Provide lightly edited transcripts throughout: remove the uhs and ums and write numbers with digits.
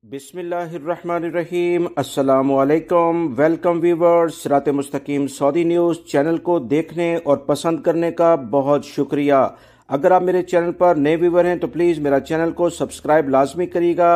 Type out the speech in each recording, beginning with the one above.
बिस्मिल्लाहिर्रहमानिर्रहीम। अस्सलामु अलैकुम। वेलकम व्यूवर्स, सिरात मुस्तकीम सऊदी न्यूज़ चैनल को देखने और पसंद करने का बहुत शुक्रिया। अगर आप मेरे चैनल पर नए व्यूवर हैं तो प्लीज़ मेरा चैनल को सब्सक्राइब लाजमी करिएगा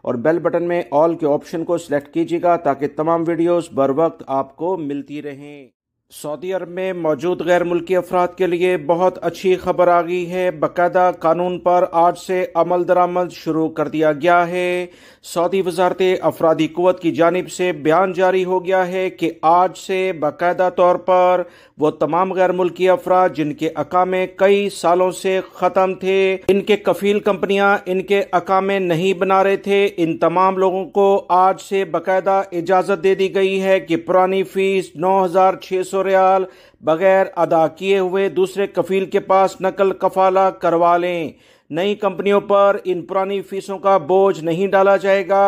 और बेल बटन में ऑल के ऑप्शन को सिलेक्ट कीजिएगा ताकि तमाम वीडियोस बर वक्त आपको मिलती रहें। सऊदी अरब में मौजूद गैर मुल्की अफराद के लिए बहुत अच्छी खबर आ गई है। बाकायदा कानून पर आज से अमल दरामद शुरू कर दिया गया है। सऊदी वजारत अफरादी कुव्वत की जानिब से बयान जारी हो गया है कि आज से बाकायदा तौर पर वो तमाम गैर मुल्की अफराद जिनके अकामे कई सालों से ख़त्म थे, इनके कफील कंपनियां इनके अकामे नहीं बना रहे थे, इन तमाम लोगों को आज से बाकायदा इजाज़त दे दी गई है कि पुरानी फीस 9,600 रियाल बगैर अदा किए हुए दूसरे कफील के पास नकल कफाला करवा लें। नई कंपनियों पर इन पुरानी फीसों का बोझ नहीं डाला जाएगा।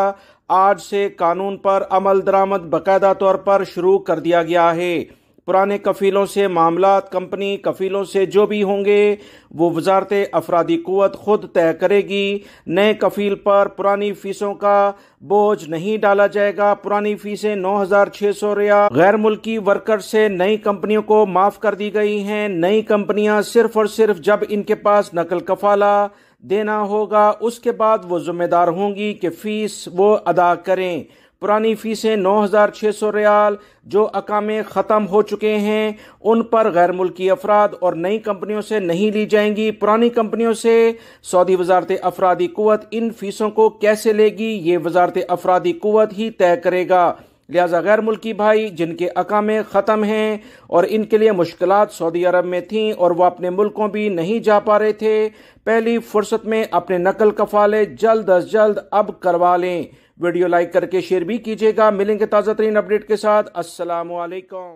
आज से कानून पर अमल दरामद बाकायदा तौर पर शुरू कर दिया गया है। पुराने कफीलों से मामलात कंपनी कफीलों से जो भी होंगे वो वजारत अफरादी कुव्वत खुद तय करेगी। नए कफील पर पुरानी फीसों का बोझ नहीं डाला जाएगा। पुरानी फीसें 9,600 रियाल गैर मुल्की वर्कर से नई कंपनियों को माफ कर दी गई हैं। नई कंपनियां सिर्फ और सिर्फ जब इनके पास नकल कफाला देना होगा उसके बाद वो जिम्मेदार होंगी कि फीस वो अदा करें। पुरानी फीसें 9,600 रियाल जो अकामे ख़त्म हो चुके हैं उन पर गैर मुल्की अफराद और नई कंपनियों से नहीं ली जाएंगी। पुरानी कंपनियों से सऊदी वजारत अफरादी कुव्वत इन फीसों को कैसे लेगी ये वजारत अफरादी कुव्वत ही तय करेगा। लिहाजा गैर मुल्की भाई जिनके अकामे ख़त्म हैं और इनके लिए मुश्किलात सऊदी अरब में थीं और वह अपने मुल्कों भी नहीं जा पा रहे थे, पहली फुर्सत में अपने नकल कफाले जल्द अज जल्द अब करवा लें। वीडियो लाइक करके शेयर भी कीजिएगा। मिलेंगे ताज़ा तरीन अपडेट के साथ। अस्सलामु अलैकुम।